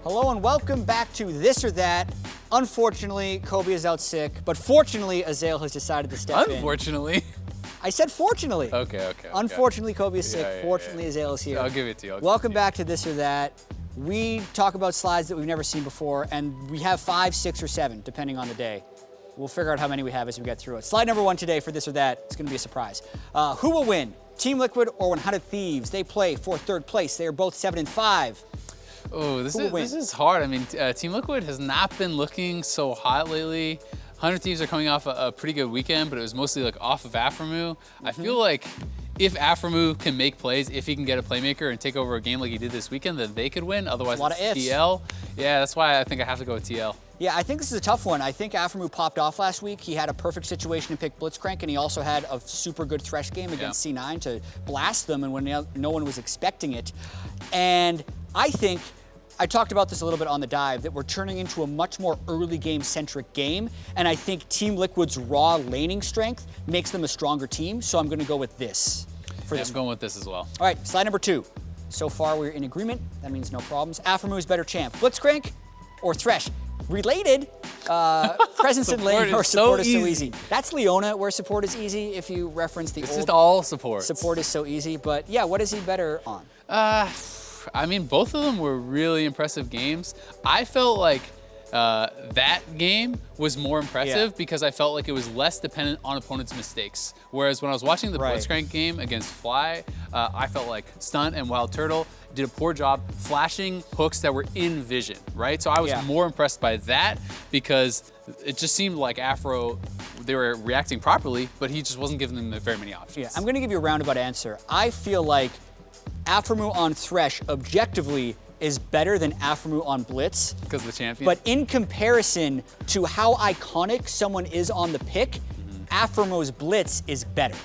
Hello and welcome back to This or That. Unfortunately, Kobe is out sick, but fortunately, Azael has decided to step in. Unfortunately. I said fortunately. Okay. Unfortunately, Kobe is sick. Yeah, Fortunately, Azael is here. I'll give it to you. Welcome back to This or That. We talk about slides that we've never seen before, and we have 5, 6, or 7, depending on the day. We'll figure out how many we have as we get through it. Slide number 1 today for This or That. It's going to be a surprise. Who will win? Team Liquid or 100 Thieves? They play for 3rd place. They are both 7 and 5. Oh, this is hard. I mean, Team Liquid has not been looking so hot lately. 100 Thieves are coming off a pretty good weekend, but it was mostly like off of Aframu. I feel like if Aframu can make plays, if he can get a playmaker and take over a game like he did this weekend, then they could win. Otherwise, it's TL. Yeah, that's why I think I have to go with TL. Yeah, I think this is a tough one. I think Aframu popped off last week. He had a perfect situation to pick Blitzcrank, and he also had a super good Thresh game against C9 to blast them, and when no one was expecting it. And I think, I talked about this a little bit on the dive, that we're turning into a much more early game centric game, and I think Team Liquid's raw laning strength makes them a stronger team, so I'm gonna go with this. I'm going with this as well. All right, slide number 2. So far we're in agreement, that means no problems. Aframu is better champ. Blitzcrank or Thresh? Related, presence in lane or support is so easy. That's Leona, where support is easy if you reference the old. It's just all support. Support is so easy, but yeah, what is he better on? I mean, both of them were really impressive games. I felt like that game was more impressive because I felt like it was less dependent on opponents' mistakes. Whereas when I was watching the Blitzcrank game against Fly, I felt like Stunt and Wild Turtle did a poor job flashing hooks that were in vision, right? So I was more impressed by that because it just seemed like Afro, they were reacting properly, but he just wasn't giving them very many options. Yeah, I'm gonna give you a roundabout answer. I feel like Aframu on Thresh objectively is better than Aframu on Blitz. Because of the champion? But in comparison to how iconic someone is on the pick, Aframu's Blitz is better.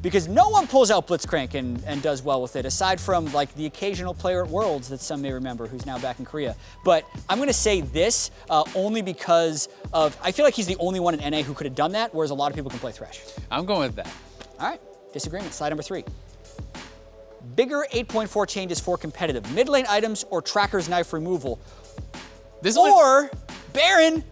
Because no one pulls out Blitzcrank and does well with it, aside from like the occasional player at Worlds that some may remember who's now back in Korea. But I'm gonna say this only because of, I feel like he's the only one in NA who could have done that, whereas a lot of people can play Thresh. I'm going with that. All right, disagreement, slide number 3. Bigger 8.4 changes for competitive. Mid lane items or Tracker's Knife removal. Or Baron.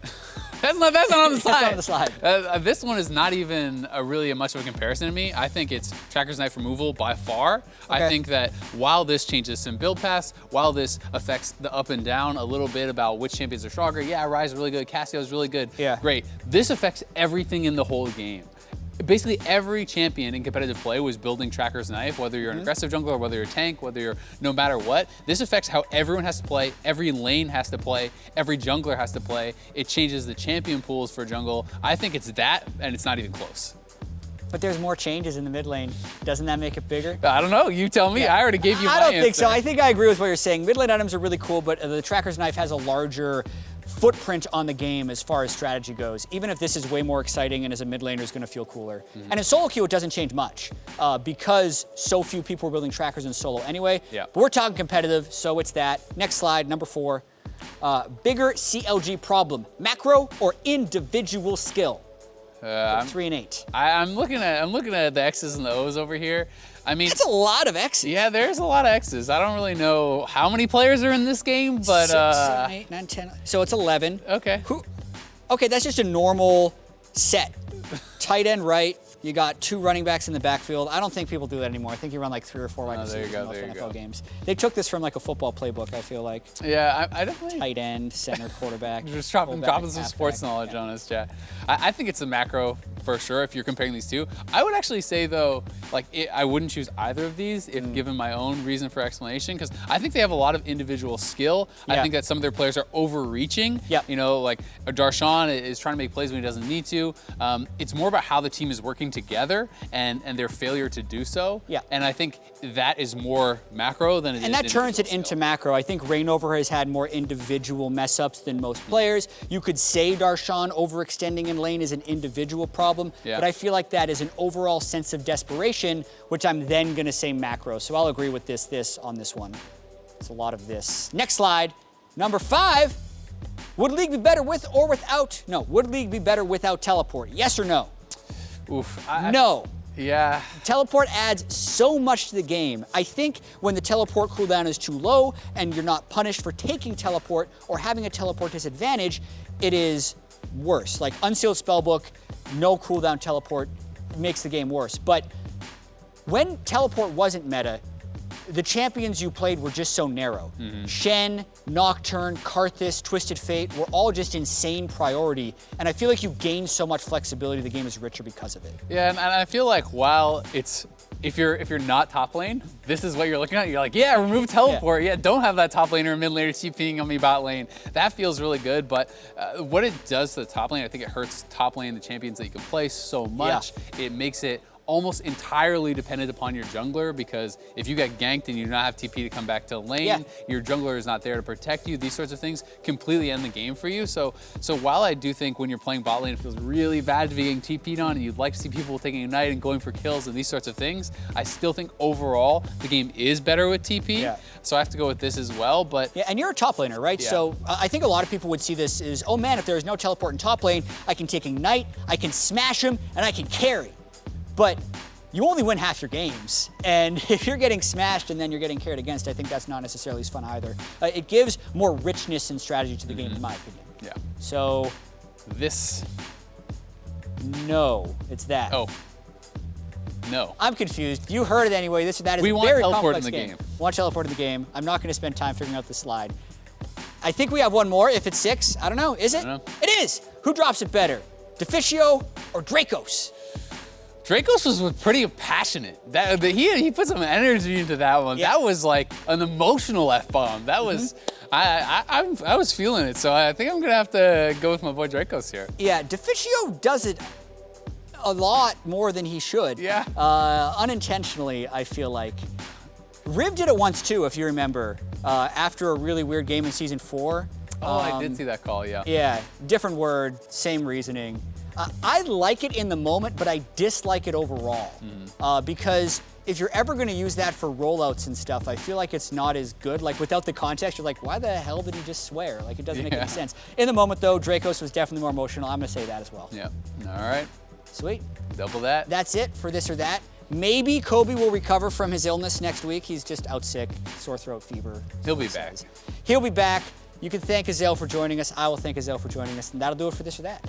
That's not on the slide. That's on the slide. This one is not even really much of a comparison to me. I think it's Tracker's Knife removal by far. I think that while this changes some build paths, while this affects the up and down a little bit about which champions are stronger, yeah, Ryze is really good, Cassio is really good, great. This affects everything in the whole game. Basically every champion in competitive play was building Tracker's Knife, whether you're an aggressive jungler, whether you're a tank, whether you're no matter what. This affects how everyone has to play, every lane has to play, every jungler has to play. It changes the champion pools for jungle. I think it's that, and it's not even close. But there's more changes in the mid lane. Doesn't that make it bigger? I don't know, you tell me. Yeah. I already gave you my answer. I don't think so. I think I agree with what you're saying. Mid lane items are really cool, but the Tracker's Knife has a larger footprint on the game as far as strategy goes, even if this is way more exciting and as a mid laner is gonna feel cooler. And in solo queue, it doesn't change much because so few people are building trackers in solo anyway. But we're talking competitive, so it's that. Next slide, number 4. Bigger CLG problem, macro or individual skill? 3 and 8. I'm looking at the X's and the O's over here. I mean, that's a lot of X's. Yeah, there's a lot of X's. I don't really know how many players are in this game, but 6, 7, 8, 9, 10. So it's 11. Okay. Okay, that's just a normal set. Tight end right. You got 2 running backs in the backfield. I don't think people do that anymore. I think you run like 3 or 4 wide receivers in most NFL games. They took this from like a football playbook, I feel like. Yeah, I definitely. Tight end, center, quarterback. Just dropping some sports knowledge on us, chat. I think it's a macro for sure if you're comparing these two. I would actually say though, like I wouldn't choose either of these if given my own reason for explanation, because I think they have a lot of individual skill. I think that some of their players are overreaching. You know, like Darshan is trying to make plays when he doesn't need to. It's more about how the team is working together and their failure to do so. And I think that is more macro than it is. And that turns it into macro. I think Rainover has had more individual mess ups than most players. You could say Darshan overextending in lane is an individual problem, but I feel like that is an overall sense of desperation, which I'm then gonna say macro. So I'll agree with this on this one. It's a lot of this. Next slide, number 5. Would League be better with or without, would League be better without teleport? Yes or no? Oof. No. Yeah. Teleport adds so much to the game. I think when the teleport cooldown is too low and you're not punished for taking teleport or having a teleport disadvantage, it is worse. Like Unsealed Spellbook, no cooldown teleport makes the game worse. But when teleport wasn't meta, the champions you played were just so narrow. Shen, Nocturne, Karthus, Twisted Fate were all just insane priority, and I feel like you gain so much flexibility, the game is richer because of it. Yeah, and I feel like while it's, if you're not top lane, this is what you're looking at. You're like, yeah, remove teleport. Yeah, don't have that top laner or mid laner TPing on me bot lane. That feels really good, but what it does to the top lane, I think it hurts top lane, the champions that you can play so much. It makes it almost entirely dependent upon your jungler, because if you get ganked and you do not have TP to come back to lane, your jungler is not there to protect you. These sorts of things completely end the game for you. So while I do think when you're playing bot lane, it feels really bad to be getting TP'd on and you'd like to see people taking Ignite and going for kills and these sorts of things, I still think overall the game is better with TP. So I have to go with this as well. But and you're a top laner, right? So I think a lot of people would see this as, oh man, if there's no teleport in top lane, I can take Ignite, I can smash him, and I can carry. But you only win half your games. And if you're getting smashed and then you're getting carried against, I think that's not necessarily as fun either. It gives more richness and strategy to the game, in my opinion. Yeah. So. This. No, it's that. Oh. No. I'm confused. You heard it anyway. That is a very complex game. We want teleport in the game. Want teleport in the game. I'm not going to spend time figuring out the slide. I think we have one more. If it's 6, I don't know. Is it? I don't know. It is. Who drops it better? Deficio or Dracos? Dracos was pretty passionate. He put some energy into that one. That was like an emotional F-bomb. That was, I was feeling it. So I think I'm gonna have to go with my boy Dracos here. Yeah, Deficio does it a lot more than he should. Yeah. Unintentionally, I feel like. Riv did it once too, if you remember, after a really weird game in season 4. Oh, I did see that call, yeah. Yeah, different word, same reasoning. I like it in the moment, but I dislike it overall. Because if you're ever going to use that for rollouts and stuff, I feel like it's not as good. Like without the context, you're like, why the hell did he just swear? Like it doesn't make any sense. In the moment though, Dracos was definitely more emotional. I'm going to say that as well. Yeah, all right. Sweet. Double that. That's it for this or that. Maybe Kobe will recover from his illness next week. He's just out sick, sore throat, fever. He'll be back. He'll be back. You can thank Azael for joining us. I will thank Azael for joining us. And that'll do it for this or that.